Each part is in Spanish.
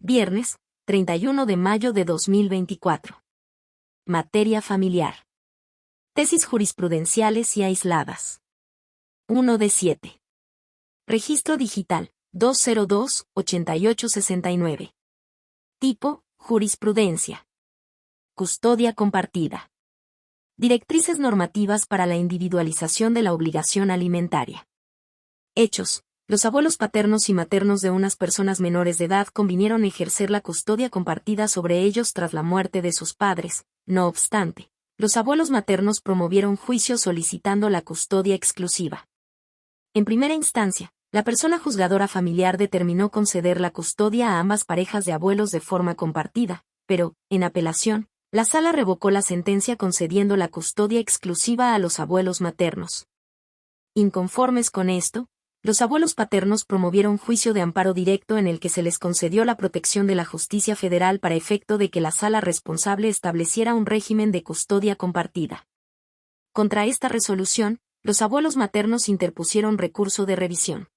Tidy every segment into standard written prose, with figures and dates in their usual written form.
Viernes, 31 de mayo de 2024. Materia familiar. Tesis jurisprudenciales y aisladas. 1 de 7. Registro digital, 202-8869. Tipo, jurisprudencia. Custodia compartida. Directrices normativas para la individualización de la obligación alimentaria. Hechos. Los abuelos paternos y maternos de unas personas menores de edad convinieron ejercer la custodia compartida sobre ellos tras la muerte de sus padres. No obstante, los abuelos maternos promovieron juicio solicitando la custodia exclusiva. En primera instancia, la persona juzgadora familiar determinó conceder la custodia a ambas parejas de abuelos de forma compartida, pero, en apelación, la sala revocó la sentencia concediendo la custodia exclusiva a los abuelos maternos. Inconformes con esto, los abuelos paternos promovieron juicio de amparo directo en el que se les concedió la protección de la justicia federal para efecto de que la sala responsable estableciera un régimen de custodia compartida. Contra esta resolución, los abuelos maternos interpusieron recurso de revisión.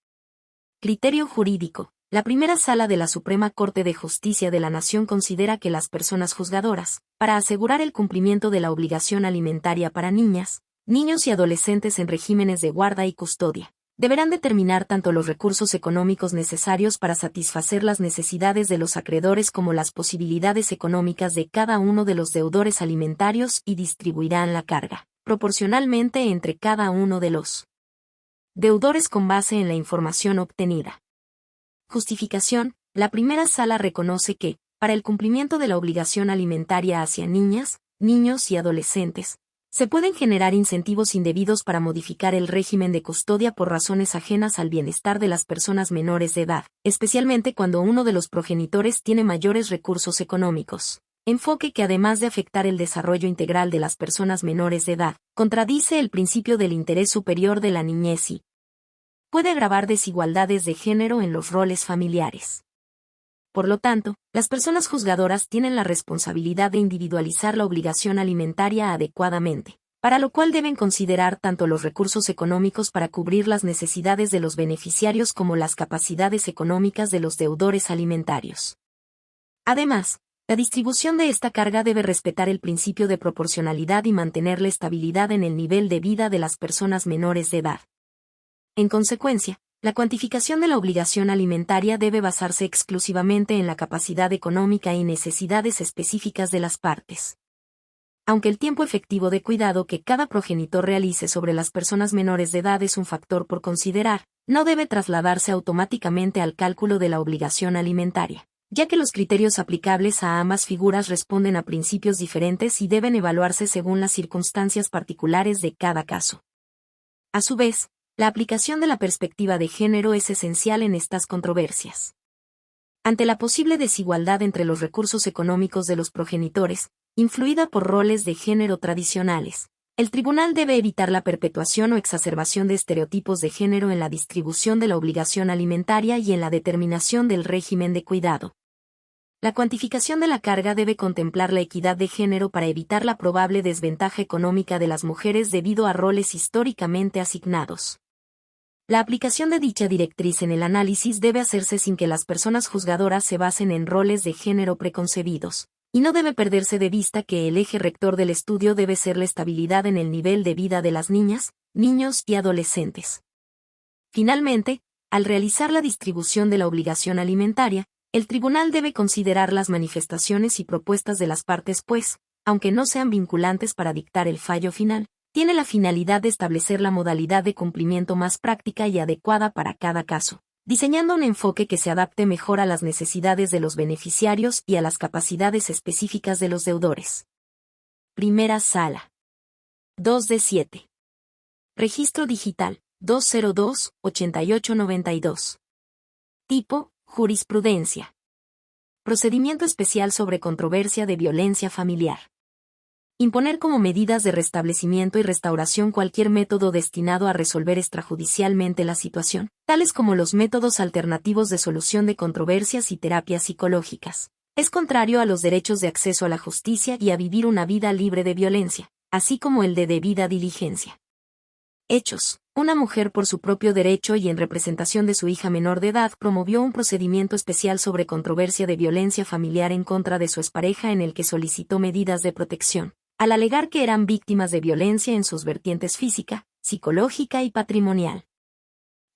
Criterio jurídico. La primera sala de la Suprema Corte de Justicia de la Nación considera que las personas juzgadoras, para asegurar el cumplimiento de la obligación alimentaria para niñas, niños y adolescentes en regímenes de guarda y custodia, deberán determinar tanto los recursos económicos necesarios para satisfacer las necesidades de los acreedores como las posibilidades económicas de cada uno de los deudores alimentarios y distribuirán la carga, proporcionalmente entre cada uno de los deudores con base en la información obtenida. Justificación. La primera sala reconoce que, para el cumplimiento de la obligación alimentaria hacia niñas, niños y adolescentes, se pueden generar incentivos indebidos para modificar el régimen de custodia por razones ajenas al bienestar de las personas menores de edad, especialmente cuando uno de los progenitores tiene mayores recursos económicos. Enfoque que además de afectar el desarrollo integral de las personas menores de edad, contradice el principio del interés superior de la niñez y puede agravar desigualdades de género en los roles familiares. Por lo tanto, las personas juzgadoras tienen la responsabilidad de individualizar la obligación alimentaria adecuadamente, para lo cual deben considerar tanto los recursos económicos para cubrir las necesidades de los beneficiarios como las capacidades económicas de los deudores alimentarios. Además, la distribución de esta carga debe respetar el principio de proporcionalidad y mantener la estabilidad en el nivel de vida de las personas menores de edad. En consecuencia, la cuantificación de la obligación alimentaria debe basarse exclusivamente en la capacidad económica y necesidades específicas de las partes. Aunque el tiempo efectivo de cuidado que cada progenitor realice sobre las personas menores de edad es un factor por considerar, no debe trasladarse automáticamente al cálculo de la obligación alimentaria, ya que los criterios aplicables a ambas figuras responden a principios diferentes y deben evaluarse según las circunstancias particulares de cada caso. A su vez, la aplicación de la perspectiva de género es esencial en estas controversias. Ante la posible desigualdad entre los recursos económicos de los progenitores, influida por roles de género tradicionales, el tribunal debe evitar la perpetuación o exacerbación de estereotipos de género en la distribución de la obligación alimentaria y en la determinación del régimen de cuidado. La cuantificación de la carga debe contemplar la equidad de género para evitar la probable desventaja económica de las mujeres debido a roles históricamente asignados. La aplicación de dicha directriz en el análisis debe hacerse sin que las personas juzgadoras se basen en roles de género preconcebidos, y no debe perderse de vista que el eje rector del estudio debe ser la estabilidad en el nivel de vida de las niñas, niños y adolescentes. Finalmente, al realizar la distribución de la obligación alimentaria, el tribunal debe considerar las manifestaciones y propuestas de las partes pues, aunque no sean vinculantes para dictar el fallo final, tiene la finalidad de establecer la modalidad de cumplimiento más práctica y adecuada para cada caso, diseñando un enfoque que se adapte mejor a las necesidades de los beneficiarios y a las capacidades específicas de los deudores. Primera sala. 2 de 7. Registro digital, 202-8892. Tipo, jurisprudencia. Procedimiento especial sobre controversia de violencia familiar. Imponer como medidas de restablecimiento y restauración cualquier método destinado a resolver extrajudicialmente la situación, tales como los métodos alternativos de solución de controversias y terapias psicológicas. Es contrario a los derechos de acceso a la justicia y a vivir una vida libre de violencia, así como el de debida diligencia. Hechos. Una mujer por su propio derecho y en representación de su hija menor de edad promovió un procedimiento especial sobre controversia de violencia familiar en contra de su expareja en el que solicitó medidas de protección, al alegar que eran víctimas de violencia en sus vertientes física, psicológica y patrimonial.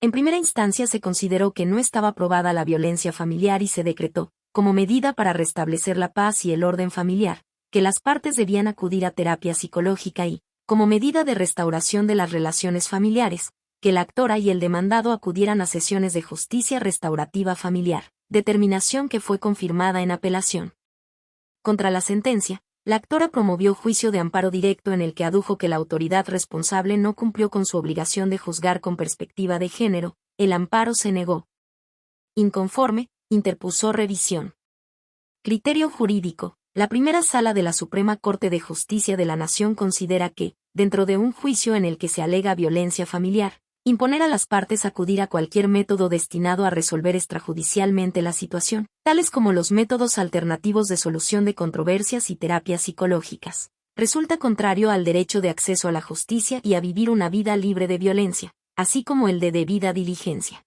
En primera instancia se consideró que no estaba probada la violencia familiar y se decretó, como medida para restablecer la paz y el orden familiar, que las partes debían acudir a terapia psicológica y, como medida de restauración de las relaciones familiares, que la actora y el demandado acudieran a sesiones de justicia restaurativa familiar, determinación que fue confirmada en apelación. Contra la sentencia, la actora promovió juicio de amparo directo en el que adujo que la autoridad responsable no cumplió con su obligación de juzgar con perspectiva de género, el amparo se negó. Inconforme, interpuso revisión. Criterio jurídico. La primera sala de la Suprema Corte de Justicia de la Nación considera que, dentro de un juicio en el que se alega violencia familiar, imponer a las partes acudir a cualquier método destinado a resolver extrajudicialmente la situación, tales como los métodos alternativos de solución de controversias y terapias psicológicas, resulta contrario al derecho de acceso a la justicia y a vivir una vida libre de violencia, así como el de debida diligencia.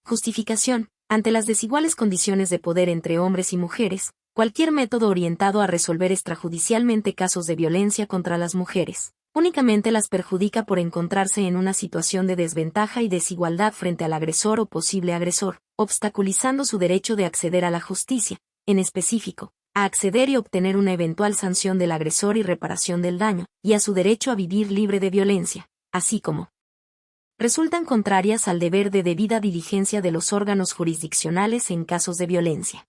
Justificación. Ante las desiguales condiciones de poder entre hombres y mujeres, cualquier método orientado a resolver extrajudicialmente casos de violencia contra las mujeres, únicamente las perjudica por encontrarse en una situación de desventaja y desigualdad frente al agresor o posible agresor, obstaculizando su derecho de acceder a la justicia, en específico, a acceder y obtener una eventual sanción del agresor y reparación del daño, y a su derecho a vivir libre de violencia, así como resultan contrarias al deber de debida diligencia de los órganos jurisdiccionales en casos de violencia.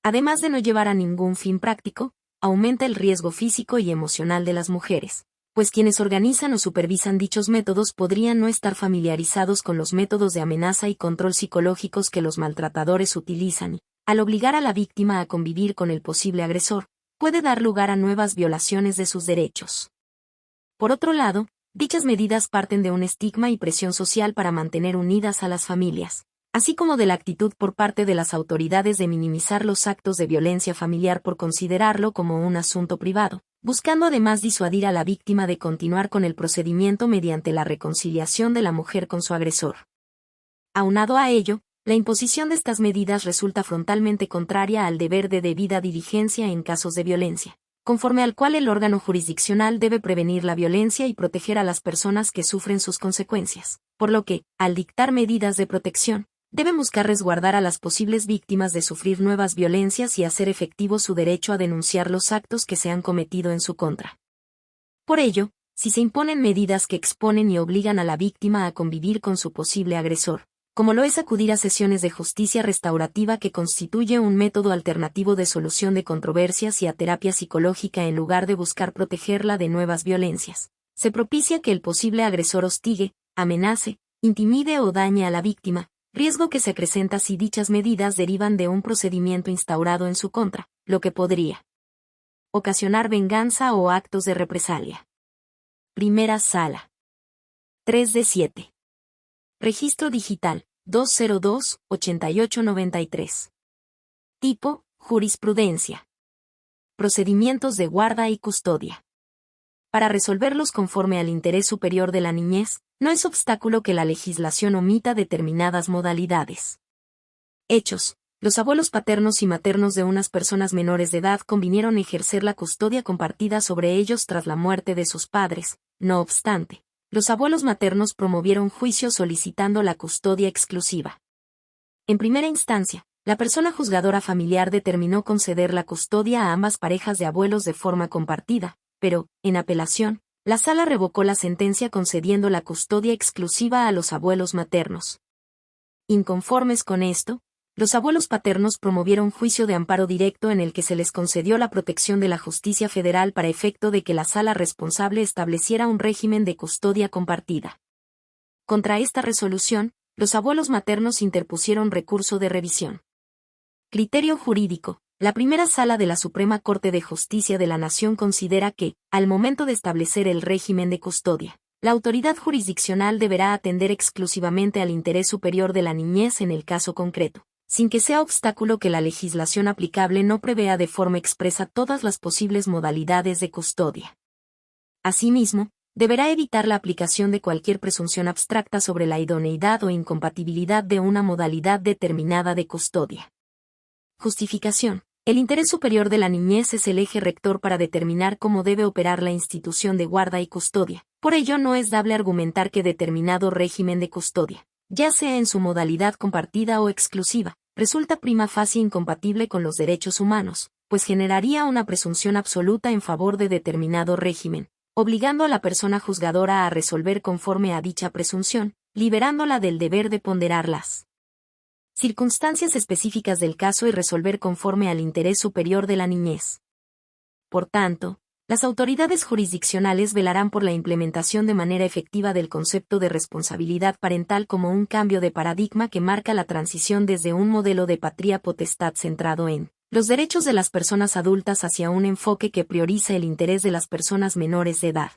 Además de no llevar a ningún fin práctico, aumenta el riesgo físico y emocional de las mujeres, pues quienes organizan o supervisan dichos métodos podrían no estar familiarizados con los métodos de amenaza y control psicológicos que los maltratadores utilizan y, al obligar a la víctima a convivir con el posible agresor, puede dar lugar a nuevas violaciones de sus derechos. Por otro lado, dichas medidas parten de un estigma y presión social para mantener unidas a las familias, así como de la actitud por parte de las autoridades de minimizar los actos de violencia familiar por considerarlo como un asunto privado, buscando además disuadir a la víctima de continuar con el procedimiento mediante la reconciliación de la mujer con su agresor. Aunado a ello, la imposición de estas medidas resulta frontalmente contraria al deber de debida diligencia en casos de violencia, conforme al cual el órgano jurisdiccional debe prevenir la violencia y proteger a las personas que sufren sus consecuencias, por lo que, al dictar medidas de protección, debe buscar resguardar a las posibles víctimas de sufrir nuevas violencias y hacer efectivo su derecho a denunciar los actos que se han cometido en su contra. Por ello, si se imponen medidas que exponen y obligan a la víctima a convivir con su posible agresor, como lo es acudir a sesiones de justicia restaurativa que constituye un método alternativo de solución de controversias y a terapia psicológica en lugar de buscar protegerla de nuevas violencias, se propicia que el posible agresor hostigue, amenace, intimide o dañe a la víctima, riesgo que se acrecenta si dichas medidas derivan de un procedimiento instaurado en su contra, lo que podría ocasionar venganza o actos de represalia. Primera Sala. 3 de 7. Registro Digital, 202-8893. Tipo, jurisprudencia. Procedimientos de guarda y custodia. Para resolverlos conforme al interés superior de la niñez, no es obstáculo que la legislación omita determinadas modalidades. Hechos. Los abuelos paternos y maternos de unas personas menores de edad convinieron ejercer la custodia compartida sobre ellos tras la muerte de sus padres. No obstante, los abuelos maternos promovieron juicio solicitando la custodia exclusiva. En primera instancia, la persona juzgadora familiar determinó conceder la custodia a ambas parejas de abuelos de forma compartida, pero, en apelación, la sala revocó la sentencia concediendo la custodia exclusiva a los abuelos maternos. Inconformes con esto, los abuelos paternos promovieron juicio de amparo directo en el que se les concedió la protección de la justicia federal para efecto de que la sala responsable estableciera un régimen de custodia compartida. Contra esta resolución, los abuelos maternos interpusieron recurso de revisión. Criterio jurídico. La primera sala de la Suprema Corte de Justicia de la Nación considera que, al momento de establecer el régimen de custodia, la autoridad jurisdiccional deberá atender exclusivamente al interés superior de la niñez en el caso concreto, sin que sea obstáculo que la legislación aplicable no prevea de forma expresa todas las posibles modalidades de custodia. Asimismo, deberá evitar la aplicación de cualquier presunción abstracta sobre la idoneidad o incompatibilidad de una modalidad determinada de custodia. Justificación. El interés superior de la niñez es el eje rector para determinar cómo debe operar la institución de guarda y custodia. Por ello no es dable argumentar que determinado régimen de custodia, ya sea en su modalidad compartida o exclusiva, resulta prima facie incompatible con los derechos humanos, pues generaría una presunción absoluta en favor de determinado régimen, obligando a la persona juzgadora a resolver conforme a dicha presunción, liberándola del deber de ponderar las circunstancias específicas del caso y resolver conforme al interés superior de la niñez. Por tanto, las autoridades jurisdiccionales velarán por la implementación de manera efectiva del concepto de responsabilidad parental como un cambio de paradigma que marca la transición desde un modelo de patria potestad centrado en los derechos de las personas adultas hacia un enfoque que prioriza el interés de las personas menores de edad.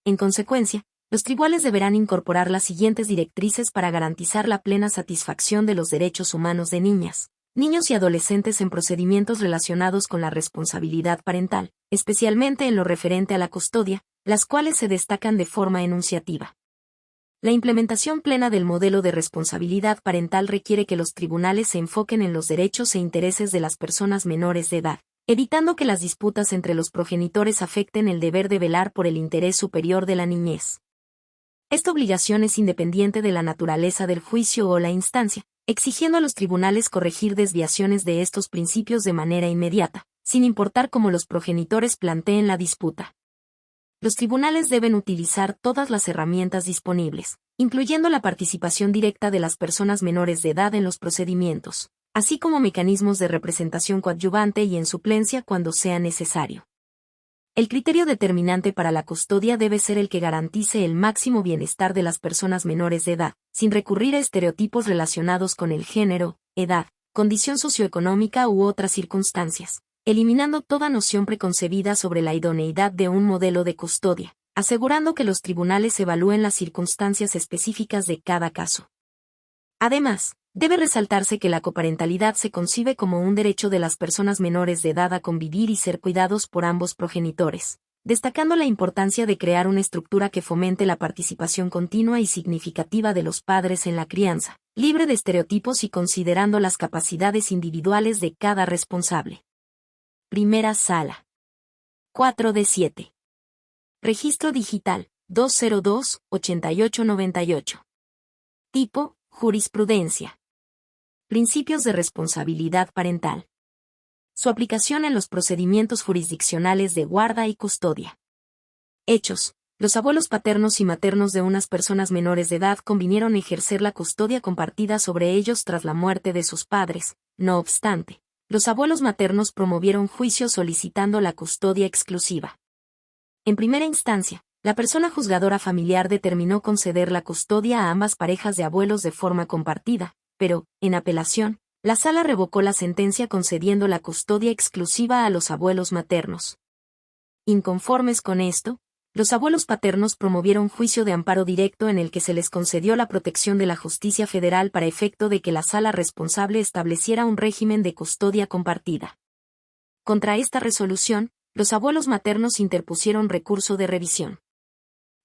En consecuencia, los tribunales deberán incorporar las siguientes directrices para garantizar la plena satisfacción de los derechos humanos de niñas, niños y adolescentes en procedimientos relacionados con la responsabilidad parental, especialmente en lo referente a la custodia, las cuales se destacan de forma enunciativa. La implementación plena del modelo de responsabilidad parental requiere que los tribunales se enfoquen en los derechos e intereses de las personas menores de edad, evitando que las disputas entre los progenitores afecten el deber de velar por el interés superior de la niñez. Esta obligación es independiente de la naturaleza del juicio o la instancia, exigiendo a los tribunales corregir desviaciones de estos principios de manera inmediata, sin importar cómo los progenitores planteen la disputa. Los tribunales deben utilizar todas las herramientas disponibles, incluyendo la participación directa de las personas menores de edad en los procedimientos, así como mecanismos de representación coadyuvante y en suplencia cuando sea necesario. El criterio determinante para la custodia debe ser el que garantice el máximo bienestar de las personas menores de edad, sin recurrir a estereotipos relacionados con el género, edad, condición socioeconómica u otras circunstancias, eliminando toda noción preconcebida sobre la idoneidad de un modelo de custodia, asegurando que los tribunales evalúen las circunstancias específicas de cada caso. Además, debe resaltarse que la coparentalidad se concibe como un derecho de las personas menores de edad a convivir y ser cuidados por ambos progenitores, destacando la importancia de crear una estructura que fomente la participación continua y significativa de los padres en la crianza, libre de estereotipos y considerando las capacidades individuales de cada responsable. Primera Sala. 4 de 7. Registro digital, 202-8898. Tipo, jurisprudencia. Principios de responsabilidad parental. Su aplicación en los procedimientos jurisdiccionales de guarda y custodia. Hechos. Los abuelos paternos y maternos de unas personas menores de edad convinieron ejercer la custodia compartida sobre ellos tras la muerte de sus padres. No obstante, los abuelos maternos promovieron juicio solicitando la custodia exclusiva. En primera instancia, la persona juzgadora familiar determinó conceder la custodia a ambas parejas de abuelos de forma compartida, pero, en apelación, la sala revocó la sentencia concediendo la custodia exclusiva a los abuelos maternos. Inconformes con esto, los abuelos paternos promovieron juicio de amparo directo en el que se les concedió la protección de la justicia federal para efecto de que la sala responsable estableciera un régimen de custodia compartida. Contra esta resolución, los abuelos maternos interpusieron recurso de revisión.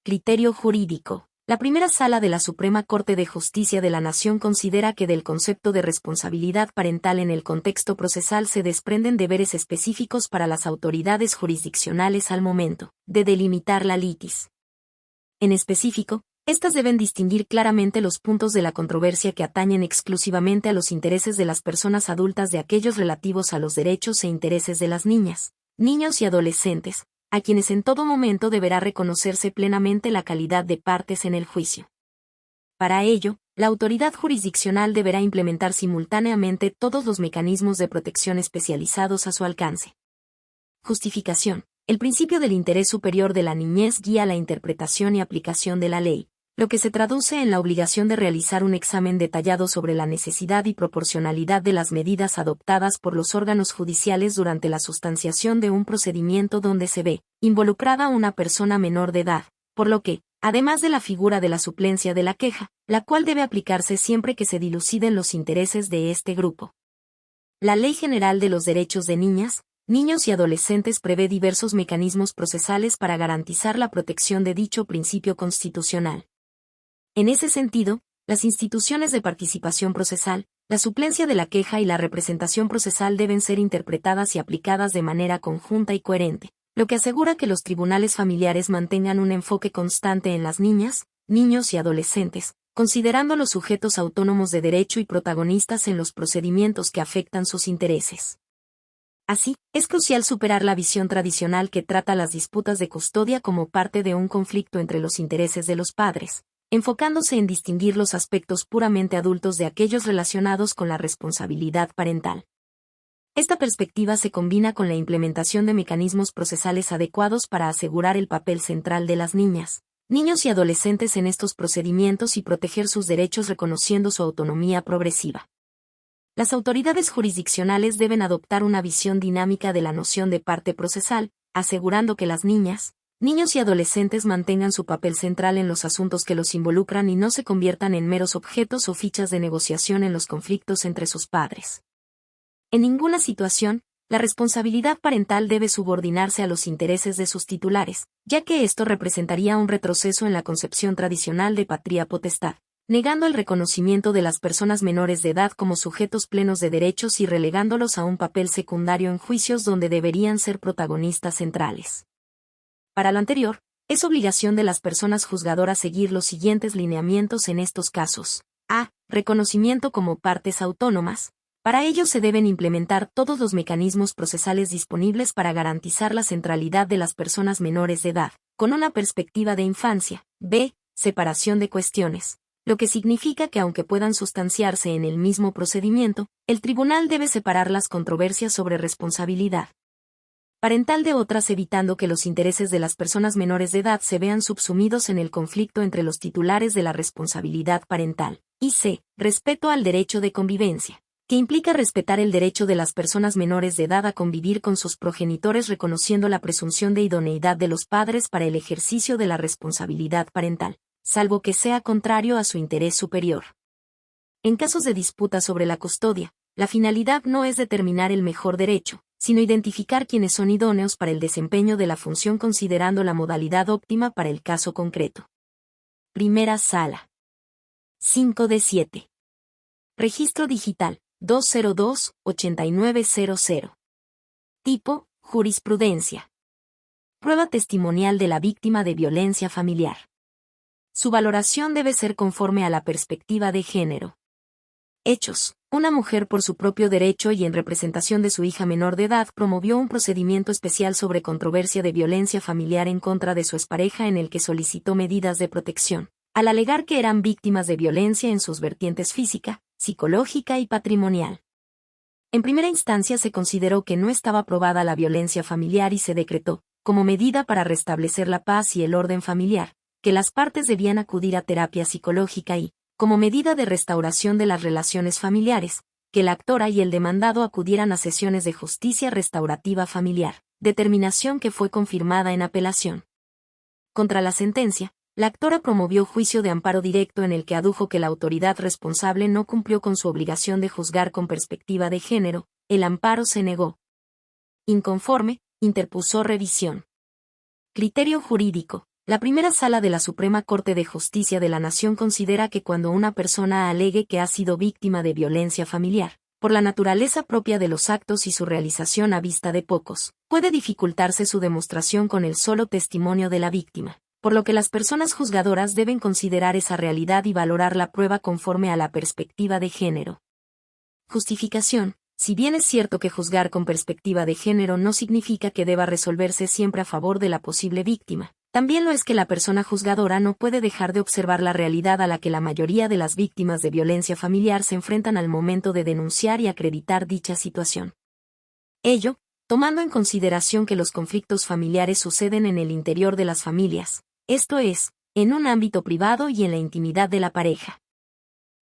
Criterio jurídico. La primera sala de la Suprema Corte de Justicia de la Nación considera que del concepto de responsabilidad parental en el contexto procesal se desprenden deberes específicos para las autoridades jurisdiccionales al momento de delimitar la litis. En específico, estas deben distinguir claramente los puntos de la controversia que atañen exclusivamente a los intereses de las personas adultas de aquellos relativos a los derechos e intereses de las niñas, niños y adolescentes, a quienes en todo momento deberá reconocerse plenamente la calidad de partes en el juicio. Para ello, la autoridad jurisdiccional deberá implementar simultáneamente todos los mecanismos de protección especializados a su alcance. Justificación. El principio del interés superior de la niñez guía la interpretación y aplicación de la ley, lo que se traduce en la obligación de realizar un examen detallado sobre la necesidad y proporcionalidad de las medidas adoptadas por los órganos judiciales durante la sustanciación de un procedimiento donde se ve involucrada una persona menor de edad, por lo que, además de la figura de la suplencia de la queja, la cual debe aplicarse siempre que se diluciden los intereses de este grupo. La Ley General de los Derechos de Niñas, niños y adolescentes prevé diversos mecanismos procesales para garantizar la protección de dicho principio constitucional. En ese sentido, las instituciones de participación procesal, la suplencia de la queja y la representación procesal deben ser interpretadas y aplicadas de manera conjunta y coherente, lo que asegura que los tribunales familiares mantengan un enfoque constante en las niñas, niños y adolescentes, considerándolos sujetos autónomos de derecho y protagonistas en los procedimientos que afectan sus intereses. Así, es crucial superar la visión tradicional que trata las disputas de custodia como parte de un conflicto entre los intereses de los padres, enfocándose en distinguir los aspectos puramente adultos de aquellos relacionados con la responsabilidad parental. Esta perspectiva se combina con la implementación de mecanismos procesales adecuados para asegurar el papel central de las niñas, niños y adolescentes en estos procedimientos y proteger sus derechos reconociendo su autonomía progresiva. Las autoridades jurisdiccionales deben adoptar una visión dinámica de la noción de parte procesal, asegurando que las niñas, niños y adolescentes mantengan su papel central en los asuntos que los involucran y no se conviertan en meros objetos o fichas de negociación en los conflictos entre sus padres. En ninguna situación, la responsabilidad parental debe subordinarse a los intereses de sus titulares, ya que esto representaría un retroceso en la concepción tradicional de patria potestad, negando el reconocimiento de las personas menores de edad como sujetos plenos de derechos y relegándolos a un papel secundario en juicios donde deberían ser protagonistas centrales. Para lo anterior, es obligación de las personas juzgadoras seguir los siguientes lineamientos en estos casos. A. Reconocimiento como partes autónomas. Para ello se deben implementar todos los mecanismos procesales disponibles para garantizar la centralidad de las personas menores de edad, con una perspectiva de infancia. B. Separación de cuestiones, lo que significa que aunque puedan sustanciarse en el mismo procedimiento, el tribunal debe separar las controversias sobre responsabilidad parental de otras, evitando que los intereses de las personas menores de edad se vean subsumidos en el conflicto entre los titulares de la responsabilidad parental. Y C. Respeto al derecho de convivencia, que implica respetar el derecho de las personas menores de edad a convivir con sus progenitores reconociendo la presunción de idoneidad de los padres para el ejercicio de la responsabilidad parental, salvo que sea contrario a su interés superior. En casos de disputa sobre la custodia, la finalidad no es determinar el mejor derecho, sino identificar quienes son idóneos para el desempeño de la función considerando la modalidad óptima para el caso concreto. Primera Sala. 5 de 7. Registro digital, 202-8900. Tipo, jurisprudencia. Prueba testimonial de la víctima de violencia familiar. Su valoración debe ser conforme a la perspectiva de género. Hechos. Una mujer por su propio derecho y en representación de su hija menor de edad promovió un procedimiento especial sobre controversia de violencia familiar en contra de su expareja en el que solicitó medidas de protección, al alegar que eran víctimas de violencia en sus vertientes física, psicológica y patrimonial. En primera instancia se consideró que no estaba probada la violencia familiar y se decretó, como medida para restablecer la paz y el orden familiar, que las partes debían acudir a terapia psicológica y, como medida de restauración de las relaciones familiares, que la actora y el demandado acudieran a sesiones de justicia restaurativa familiar, determinación que fue confirmada en apelación. Contra la sentencia, la actora promovió juicio de amparo directo en el que adujo que la autoridad responsable no cumplió con su obligación de juzgar con perspectiva de género, el amparo se negó. Inconforme, interpuso revisión. Criterio jurídico. La primera sala de la Suprema Corte de Justicia de la Nación considera que cuando una persona alegue que ha sido víctima de violencia familiar, por la naturaleza propia de los actos y su realización a vista de pocos, puede dificultarse su demostración con el solo testimonio de la víctima, por lo que las personas juzgadoras deben considerar esa realidad y valorar la prueba conforme a la perspectiva de género. Justificación. Si bien es cierto que juzgar con perspectiva de género no significa que deba resolverse siempre a favor de la posible víctima, también lo es que la persona juzgadora no puede dejar de observar la realidad a la que la mayoría de las víctimas de violencia familiar se enfrentan al momento de denunciar y acreditar dicha situación. Ello, tomando en consideración que los conflictos familiares suceden en el interior de las familias, esto es, en un ámbito privado y en la intimidad de la pareja.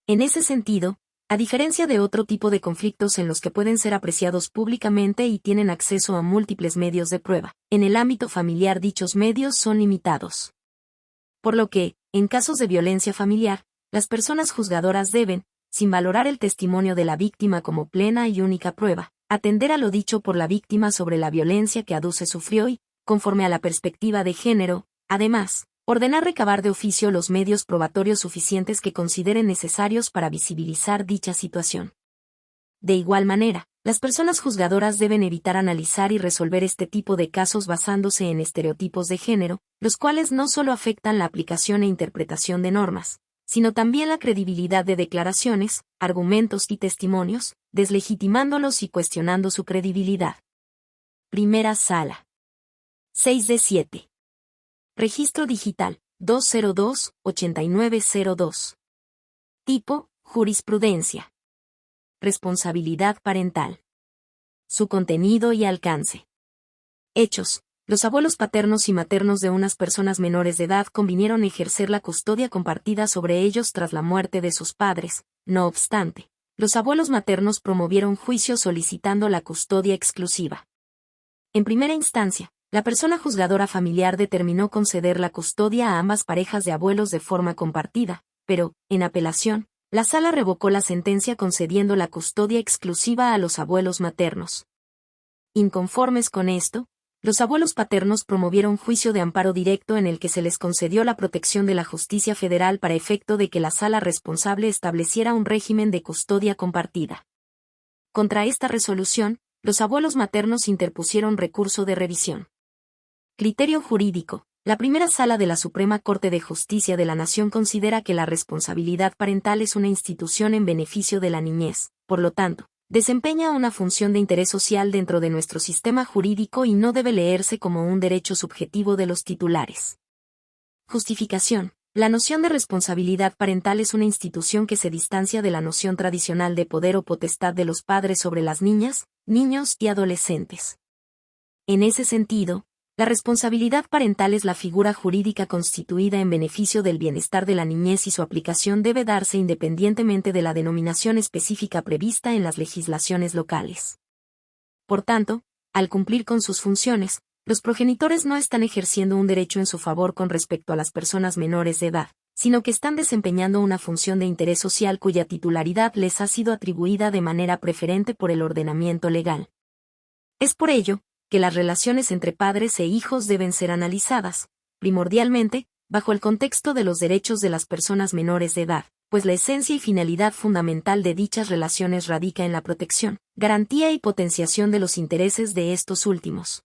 En ese sentido, a diferencia de otro tipo de conflictos en los que pueden ser apreciados públicamente y tienen acceso a múltiples medios de prueba, en el ámbito familiar dichos medios son limitados. Por lo que, en casos de violencia familiar, las personas juzgadoras deben, sin valorar el testimonio de la víctima como plena y única prueba, atender a lo dicho por la víctima sobre la violencia que aduce sufrió y, conforme a la perspectiva de género, además, ordenar recabar de oficio los medios probatorios suficientes que consideren necesarios para visibilizar dicha situación. De igual manera, las personas juzgadoras deben evitar analizar y resolver este tipo de casos basándose en estereotipos de género, los cuales no solo afectan la aplicación e interpretación de normas, sino también la credibilidad de declaraciones, argumentos y testimonios, deslegitimándolos y cuestionando su credibilidad. Primera Sala. 6 de 7. Registro digital, 202-8902. Tipo, jurisprudencia. Responsabilidad parental. Su contenido y alcance. Hechos. Los abuelos paternos y maternos de unas personas menores de edad convinieron ejercer la custodia compartida sobre ellos tras la muerte de sus padres. No obstante, los abuelos maternos promovieron juicio solicitando la custodia exclusiva. En primera instancia, la persona juzgadora familiar determinó conceder la custodia a ambas parejas de abuelos de forma compartida, pero, en apelación, la sala revocó la sentencia concediendo la custodia exclusiva a los abuelos maternos. Inconformes con esto, los abuelos paternos promovieron juicio de amparo directo en el que se les concedió la protección de la justicia federal para efecto de que la sala responsable estableciera un régimen de custodia compartida. Contra esta resolución, los abuelos maternos interpusieron recurso de revisión. Criterio jurídico. La primera sala de la Suprema Corte de Justicia de la Nación considera que la responsabilidad parental es una institución en beneficio de la niñez, por lo tanto, desempeña una función de interés social dentro de nuestro sistema jurídico y no debe leerse como un derecho subjetivo de los titulares. Justificación. La noción de responsabilidad parental es una institución que se distancia de la noción tradicional de poder o potestad de los padres sobre las niñas, niños y adolescentes. En ese sentido, la responsabilidad parental es la figura jurídica constituida en beneficio del bienestar de la niñez y su aplicación debe darse independientemente de la denominación específica prevista en las legislaciones locales. Por tanto, al cumplir con sus funciones, los progenitores no están ejerciendo un derecho en su favor con respecto a las personas menores de edad, sino que están desempeñando una función de interés social cuya titularidad les ha sido atribuida de manera preferente por el ordenamiento legal. Es por ello, que las relaciones entre padres e hijos deben ser analizadas, primordialmente, bajo el contexto de los derechos de las personas menores de edad, pues la esencia y finalidad fundamental de dichas relaciones radica en la protección, garantía y potenciación de los intereses de estos últimos.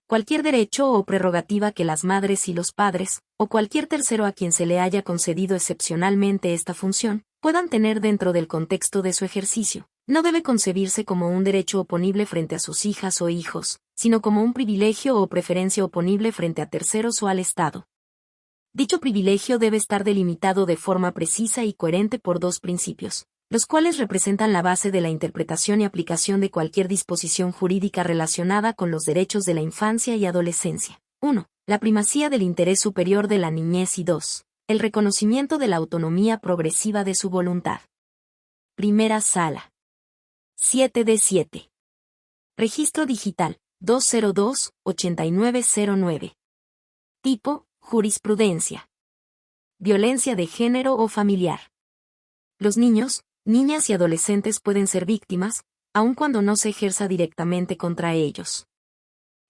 Cualquier derecho o prerrogativa que las madres y los padres, o cualquier tercero a quien se le haya concedido excepcionalmente esta función, puedan tener dentro del contexto de su ejercicio, no debe concebirse como un derecho oponible frente a sus hijas o hijos, sino como un privilegio o preferencia oponible frente a terceros o al Estado. Dicho privilegio debe estar delimitado de forma precisa y coherente por dos principios, los cuales representan la base de la interpretación y aplicación de cualquier disposición jurídica relacionada con los derechos de la infancia y adolescencia. 1. La primacía del interés superior de la niñez y 2. El reconocimiento de la autonomía progresiva de su voluntad. Primera Sala. 7 de 7. Registro digital, 202-8909. Tipo, jurisprudencia. Violencia de género o familiar. Los niños, niñas y adolescentes pueden ser víctimas, aun cuando no se ejerza directamente contra ellos.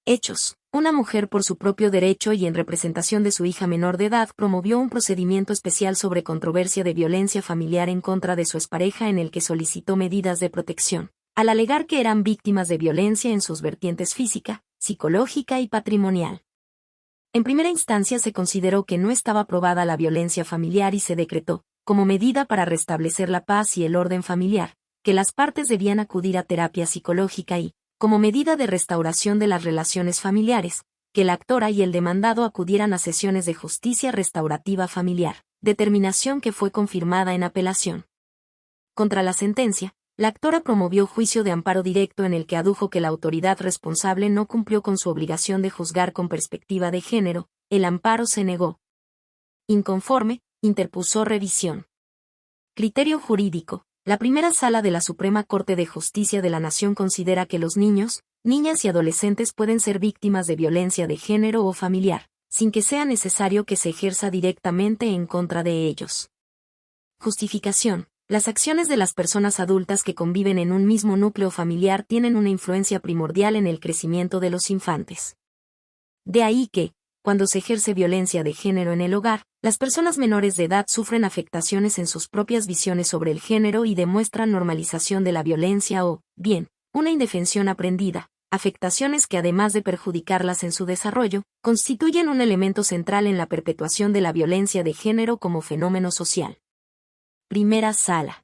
Hechos. Una mujer por su propio derecho y en representación de su hija menor de edad promovió un procedimiento especial sobre controversia de violencia familiar en contra de su expareja en el que solicitó medidas de protección, al alegar que eran víctimas de violencia en sus vertientes física, psicológica y patrimonial. En primera instancia se consideró que no estaba probada la violencia familiar y se decretó, como medida para restablecer la paz y el orden familiar, que las partes debían acudir a terapia psicológica y, como medida de restauración de las relaciones familiares, que la actora y el demandado acudieran a sesiones de justicia restaurativa familiar, determinación que fue confirmada en apelación. Contra la sentencia, la actora promovió juicio de amparo directo en el que adujo que la autoridad responsable no cumplió con su obligación de juzgar con perspectiva de género, el amparo se negó. Inconforme, interpuso revisión. Criterio jurídico. La primera sala de la Suprema Corte de Justicia de la Nación considera que los niños, niñas y adolescentes pueden ser víctimas de violencia de género o familiar, sin que sea necesario que se ejerza directamente en contra de ellos. Justificación. Las acciones de las personas adultas que conviven en un mismo núcleo familiar tienen una influencia primordial en el crecimiento de los infantes. De ahí que, cuando se ejerce violencia de género en el hogar, las personas menores de edad sufren afectaciones en sus propias visiones sobre el género y demuestran normalización de la violencia o, bien, una indefensión aprendida, afectaciones que además de perjudicarlas en su desarrollo, constituyen un elemento central en la perpetuación de la violencia de género como fenómeno social. Primera sala.